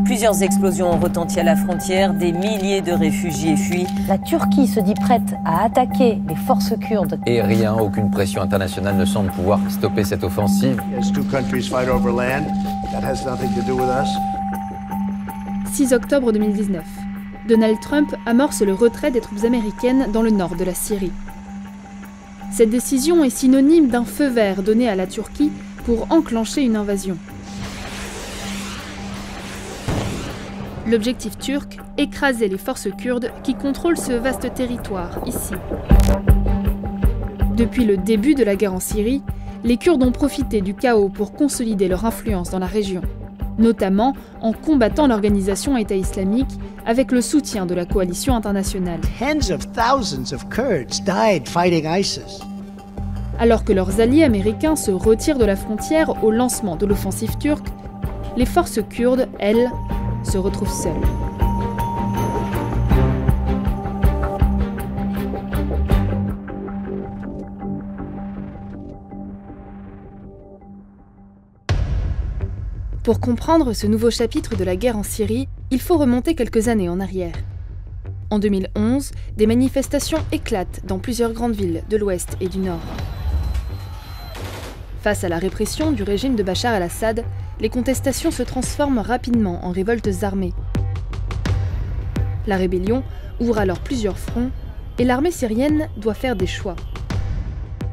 Plusieurs explosions ont retenti à la frontière, des milliers de réfugiés fuient. La Turquie se dit prête à attaquer les forces kurdes. Et rien, aucune pression internationale ne semble pouvoir stopper cette offensive. 6 octobre 2019. Donald Trump amorce le retrait des troupes américaines dans le nord de la Syrie. Cette décision est synonyme d'un feu vert donné à la Turquie pour enclencher une invasion. L'objectif turc, écraser les forces kurdes qui contrôlent ce vaste territoire, ici. Depuis le début de la guerre en Syrie, les Kurdes ont profité du chaos pour consolider leur influence dans la région, notamment en combattant l'organisation État islamique avec le soutien de la coalition internationale. Tens of thousands of Kurds died fighting ISIS. Alors que leurs alliés américains se retirent de la frontière au lancement de l'offensive turque, les forces kurdes, elles, se retrouvent seules. Pour comprendre ce nouveau chapitre de la guerre en Syrie, il faut remonter quelques années en arrière. En 2011, des manifestations éclatent dans plusieurs grandes villes de l'Ouest et du Nord. Face à la répression du régime de Bachar el-Assad, les contestations se transforment rapidement en révoltes armées. La rébellion ouvre alors plusieurs fronts et l'armée syrienne doit faire des choix.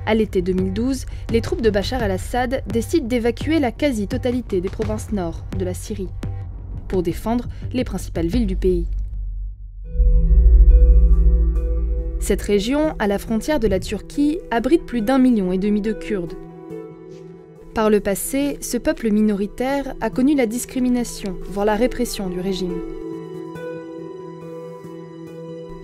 À l'été 2012, les troupes de Bachar el-Assad décident d'évacuer la quasi-totalité des provinces nord de la Syrie pour défendre les principales villes du pays. Cette région, à la frontière de la Turquie, abrite plus d'1,5 million de Kurdes. Par le passé, ce peuple minoritaire a connu la discrimination, voire la répression du régime.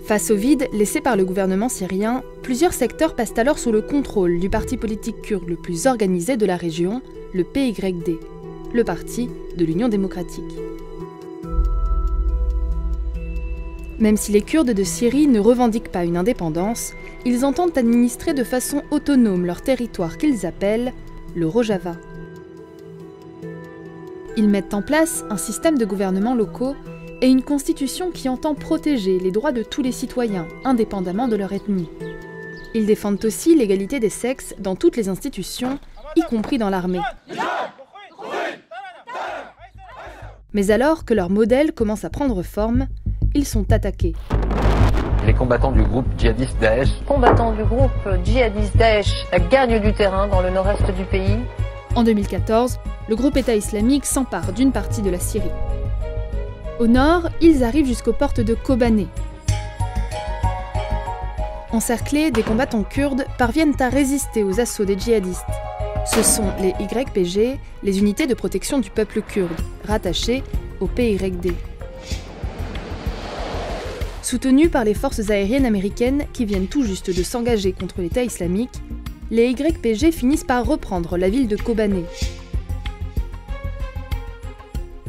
Face au vide laissé par le gouvernement syrien, plusieurs secteurs passent alors sous le contrôle du parti politique kurde le plus organisé de la région, le PYD, le parti de l'Union démocratique. Même si les Kurdes de Syrie ne revendiquent pas une indépendance, ils entendent administrer de façon autonome leur territoire qu'ils appellent le Rojava. Ils mettent en place un système de gouvernement locaux et une constitution qui entend protéger les droits de tous les citoyens, indépendamment de leur ethnie. Ils défendent aussi l'égalité des sexes dans toutes les institutions, y compris dans l'armée. Mais alors que leur modèle commence à prendre forme, ils sont attaqués. Les combattants du groupe djihadiste Daesh. Combattants du groupe djihadiste Daesh gagnent du terrain dans le nord-est du pays. En 2014, le groupe État islamique s'empare d'une partie de la Syrie. Au nord, ils arrivent jusqu'aux portes de Kobané. Encerclés, des combattants kurdes parviennent à résister aux assauts des djihadistes. Ce sont les YPG, les unités de protection du peuple kurde, rattachées au PYD. Soutenus par les forces aériennes américaines qui viennent tout juste de s'engager contre l'État islamique, les YPG finissent par reprendre la ville de Kobané.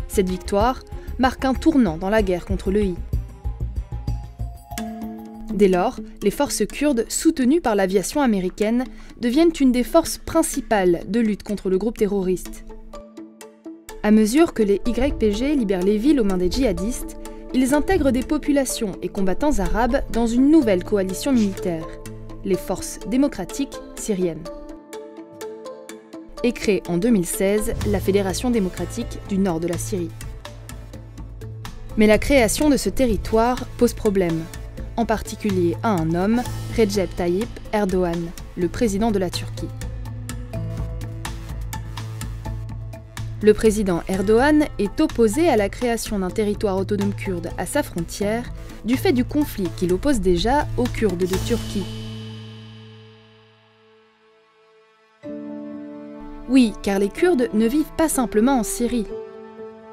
Cette victoire marque un tournant dans la guerre contre l'EI. Dès lors, les forces kurdes, soutenues par l'aviation américaine, deviennent une des forces principales de lutte contre le groupe terroriste. À mesure que les YPG libèrent les villes aux mains des djihadistes, ils intègrent des populations et combattants arabes dans une nouvelle coalition militaire, les Forces démocratiques syriennes. Et crée en 2016 la Fédération démocratique du nord de la Syrie. Mais la création de ce territoire pose problème, en particulier à un homme, Recep Tayyip Erdoğan, le président de la Turquie. Le président Erdoğan est opposé à la création d'un territoire autonome kurde à sa frontière du fait du conflit qui l'oppose déjà aux Kurdes de Turquie. Oui, car les Kurdes ne vivent pas simplement en Syrie.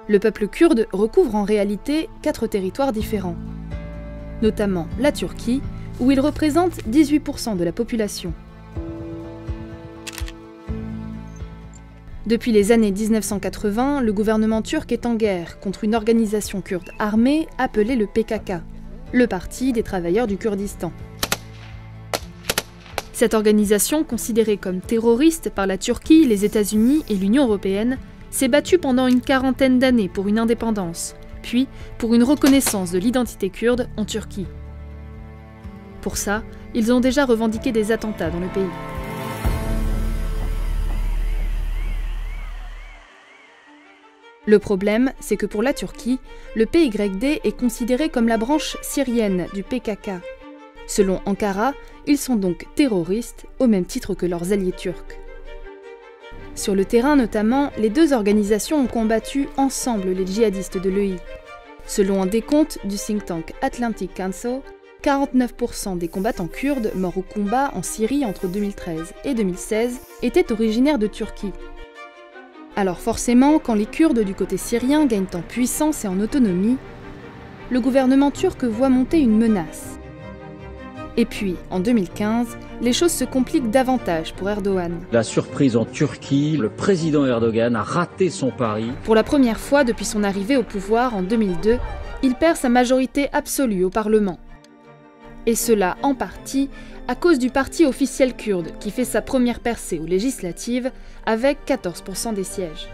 Le peuple kurde recouvre en réalité 4 territoires différents, notamment la Turquie, où il représente 18% de la population. Depuis les années 1980, le gouvernement turc est en guerre contre une organisation kurde armée appelée le PKK, le Parti des travailleurs du Kurdistan. Cette organisation, considérée comme terroriste par la Turquie, les États-Unis et l'Union européenne, s'est battu pendant une quarantaine d'années pour une indépendance, puis pour une reconnaissance de l'identité kurde en Turquie. Pour ça, ils ont déjà revendiqué des attentats dans le pays. Le problème, c'est que pour la Turquie, le PYD est considéré comme la branche syrienne du PKK. Selon Ankara, ils sont donc terroristes au même titre que leurs alliés turcs. Sur le terrain notamment, les deux organisations ont combattu ensemble les djihadistes de l'EI. Selon un décompte du think tank Atlantic Council, 49% des combattants kurdes morts au combat en Syrie entre 2013 et 2016 étaient originaires de Turquie. Alors forcément, quand les Kurdes du côté syrien gagnent en puissance et en autonomie, le gouvernement turc voit monter une menace. Et puis, en 2015, les choses se compliquent davantage pour Erdogan. La surprise en Turquie, le président Erdogan a raté son pari. Pour la première fois depuis son arrivée au pouvoir en 2002, il perd sa majorité absolue au Parlement. Et cela en partie à cause du parti officiel kurde qui fait sa première percée aux législatives avec 14% des sièges.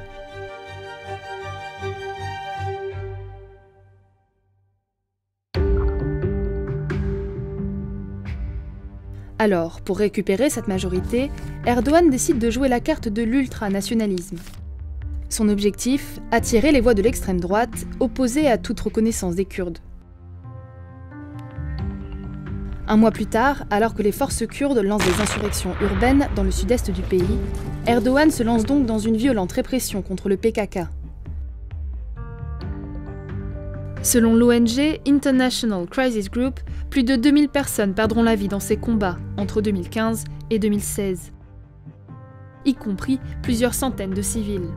Alors, pour récupérer cette majorité, Erdogan décide de jouer la carte de l'ultranationalisme. Son objectif, attirer les voix de l'extrême droite, opposées à toute reconnaissance des Kurdes. Un mois plus tard, alors que les forces kurdes lancent des insurrections urbaines dans le sud-est du pays, Erdogan se lance donc dans une violente répression contre le PKK. Selon l'ONG International Crisis Group, plus de 2000 personnes perdront la vie dans ces combats entre 2015 et 2016, y compris plusieurs centaines de civils.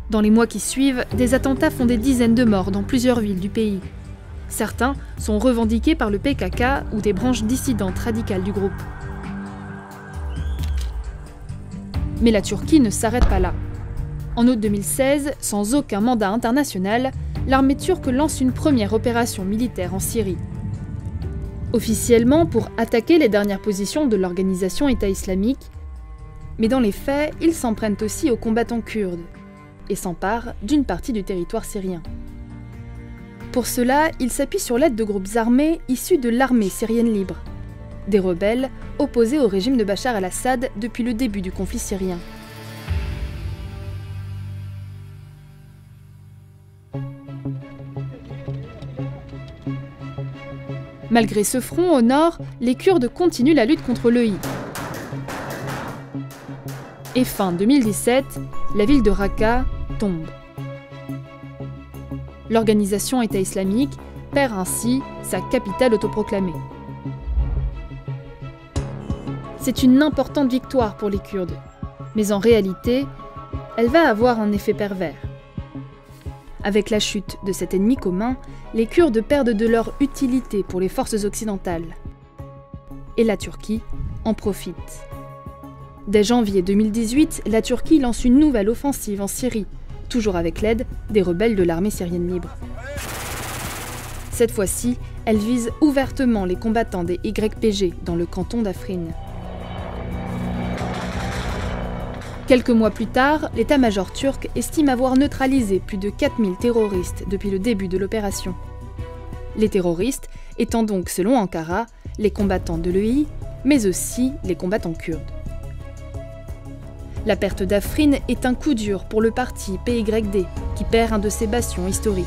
Dans les mois qui suivent, des attentats font des dizaines de morts dans plusieurs villes du pays. Certains sont revendiqués par le PKK ou des branches dissidentes radicales du groupe. Mais la Turquie ne s'arrête pas là. En août 2016, sans aucun mandat international, l'armée turque lance une première opération militaire en Syrie. Officiellement pour attaquer les dernières positions de l'organisation État islamique, mais dans les faits, ils s'en prennent aussi aux combattants kurdes et s'emparent d'une partie du territoire syrien. Pour cela, ils s'appuient sur l'aide de groupes armés issus de l'armée syrienne libre, des rebelles opposés au régime de Bachar el-Assad depuis le début du conflit syrien. Malgré ce front au nord, les Kurdes continuent la lutte contre l'EI. Et fin 2017, la ville de Raqqa tombe. L'organisation État islamique perd ainsi sa capitale autoproclamée. C'est une importante victoire pour les Kurdes, mais en réalité, elle va avoir un effet pervers. Avec la chute de cet ennemi commun, les Kurdes perdent de leur utilité pour les forces occidentales. Et la Turquie en profite. Dès janvier 2018, la Turquie lance une nouvelle offensive en Syrie, toujours avec l'aide des rebelles de l'armée syrienne libre. Cette fois-ci, elle vise ouvertement les combattants des YPG dans le canton d'Afrin. Quelques mois plus tard, l'état-major turc estime avoir neutralisé plus de 4000 terroristes depuis le début de l'opération. Les terroristes étant donc, selon Ankara, les combattants de l'EI, mais aussi les combattants kurdes. La perte d'Afrin est un coup dur pour le parti PYD, qui perd un de ses bastions historiques.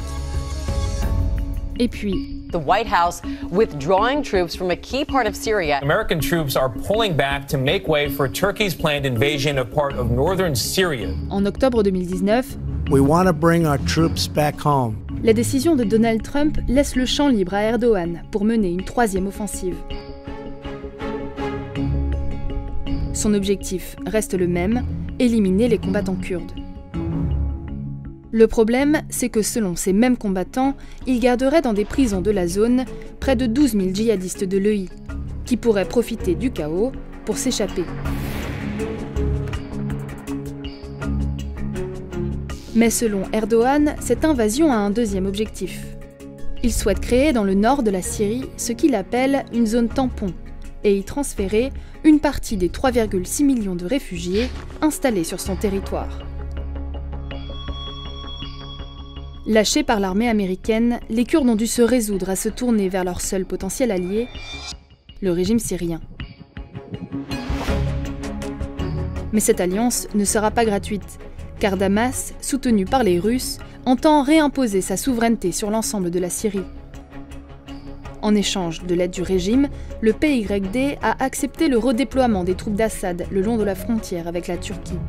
Et puis, the White House withdrawing troops from a key part of Syria. American troops are pulling back to make way for Turkey's planned invasion of part of northern Syria. En octobre 2019, We want to bring our troops back home. La décision de Donald Trump laisse le champ libre à Erdogan pour mener une troisième offensive. Son objectif reste le même, éliminer les combattants kurdes. Le problème, c'est que selon ces mêmes combattants, ils garderaient dans des prisons de la zone près de 12 000 djihadistes de l'EI, qui pourraient profiter du chaos pour s'échapper. Mais selon Erdogan, cette invasion a un deuxième objectif. Il souhaite créer dans le nord de la Syrie ce qu'il appelle une zone tampon, et y transférer une partie des 3,6 millions de réfugiés installés sur son territoire. Lâchés par l'armée américaine, les Kurdes ont dû se résoudre à se tourner vers leur seul potentiel allié, le régime syrien. Mais cette alliance ne sera pas gratuite, car Damas, soutenu par les Russes, entend réimposer sa souveraineté sur l'ensemble de la Syrie. En échange de l'aide du régime, le PYD a accepté le redéploiement des troupes d'Assad le long de la frontière avec la Turquie.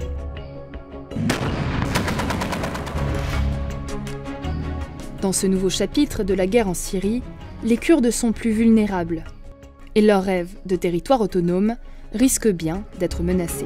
Dans ce nouveau chapitre de la guerre en Syrie, les Kurdes sont plus vulnérables et leur rêve de territoire autonome risque bien d'être menacé.